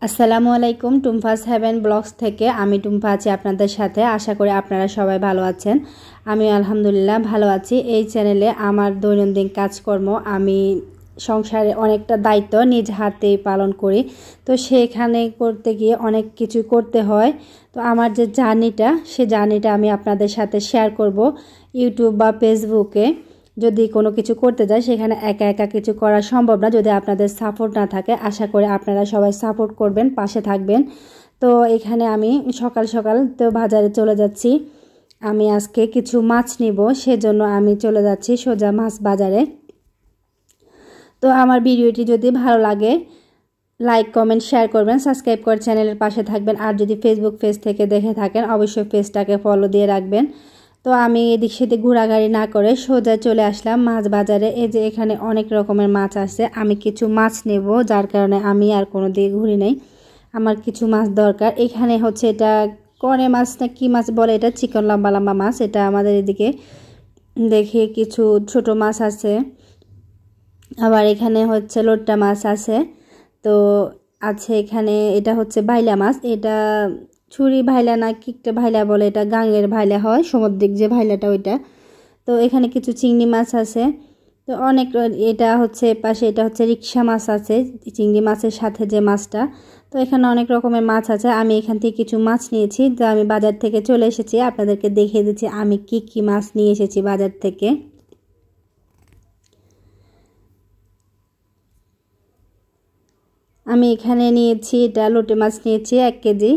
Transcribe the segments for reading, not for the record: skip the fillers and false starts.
আসসালামু আলাইকুম। Tumpa's haven blogs থেকে আমি টুম্পা আছি আপনাদের সাথে। আশা করি আপনারা সবাই ভালো আছেন। আমি আলহামদুলিল্লাহ ভালো আছি। এই চ্যানেলে আমার দৈনন্দিন কাজকর্ম, আমি সংসারে অনেকটা দায়িত্ব নিজ হাতেই পালন করি। তো সেখানে করতে গিয়ে অনেক কিছু করতে হয়। তো আমার যে জার্নিটা, সে জার্নিটা আমি আপনাদের সাথে শেয়ার করব ইউটিউব বা ফেসবুকে। যদি কোনো কিছু করতে যায় সেখানে একা একা কিছু করা সম্ভব না যদি আপনাদের সাপোর্ট না থাকে। আশা করি আপনারা সবাই সাপোর্ট করবেন, পাশে থাকবেন। তো এখানে আমি সকাল সকাল তো বাজারে চলে যাচ্ছি। আমি আজকে কিছু মাছ নিব, সেজন্য আমি চলে যাচ্ছি সোজা মাছ বাজারে। তো আমার ভিডিওটি যদি ভালো লাগে লাইক কমেন্ট শেয়ার করবেন, সাবস্ক্রাইব করে চ্যানেলের পাশে থাকবেন। আর যদি ফেসবুক পেজ থেকে দেখে থাকেন অবশ্যই পেজটাকে ফলো দিয়ে রাখবেন। তো আমি এদিক সেদিক ঘোরাঘুরি না করে সোজা চলে আসলাম মাছ বাজারে। এই যে এখানে অনেক রকমের মাছ আছে, আমি কিছু মাছ নেব, যার কারণে আমি আর কোনো দিকে ঘুরি নাই। আমার কিছু মাছ দরকার। এখানে হচ্ছে এটা কনে মাছ না কি মাছ বলে, এটা চিকন লম্বা লম্বা মাছ। এটা আমাদের এদিকে দেখি কিছু ছোট মাছ আছে, আবার এখানে হচ্ছে লোট্টা মাছ আছে। তো আছে এখানে, এটা হচ্ছে ভাইলা মাছ। এটা ছুরি ভাইলা না কিকটা ভাইলা বলে, এটা গাঙ্গের ভাইলা হয়, সামুদ্রিক যে ভাইলাটা ওইটা। তো এখানে কিছু চিংড়ি মাছ আছে। তো অনেক, এটা হচ্ছে পাশে এটা হচ্ছে রিক্সা মাছ আছে, চিংড়ি মাছের সাথে যে মাছটা। তো এখানে অনেক রকমের মাছ আছে। আমি এখান থেকে কিছু মাছ নিয়েছি, তো আমি বাজার থেকে চলে এসেছি, আপনাদেরকে দেখিয়ে দিচ্ছি আমি কি কি মাছ নিয়ে এসেছি বাজার থেকে। আমি এখানে নিয়েছি, এটা লোটে মাছ নিয়েছি 1 কেজি,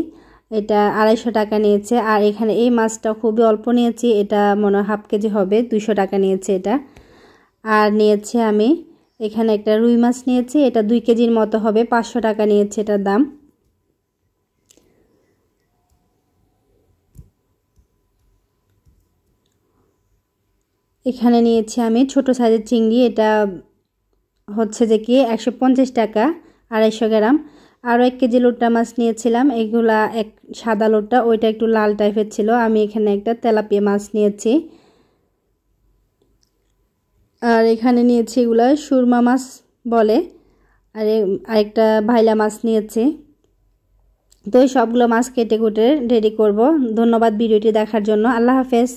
এটা 250 টাকা নিয়েছে। আর এখানে এই মাছটা খুবই অল্প নিয়েছি, এটা মনে হয় হাফ কেজি হবে, 200 টাকা নিয়েছে এটা। আর নিয়েছি আমি এখানে একটা রুই মাছ নিয়েছি, এটা 2 কেজির মতো হবে, 500 টাকা নিয়েছে এটার দাম। এখানে নিয়েছি আমি ছোট সাইজের চিংড়ি, এটা হচ্ছে যে কি 150 টাকা, 250 গ্রাম। আরও 1 কেজি লোট্টা মাছ নিয়েছিলাম, এগুলা এক সাদা লোট্টা, ওইটা একটু লাল টাইপের ছিল। আমি এখানে একটা তেলাপিয়া মাছ নিয়েছি। আর এখানে নিয়েছি এগুলা সুরমা মাছ বলে। আর আরেকটা ভাইলা মাছ নিয়েছি। তো সবগুলো মাছ কেটে কুটে রেডি করব। ধন্যবাদ ভিডিওটি দেখার জন্য। আল্লাহ হাফেজ।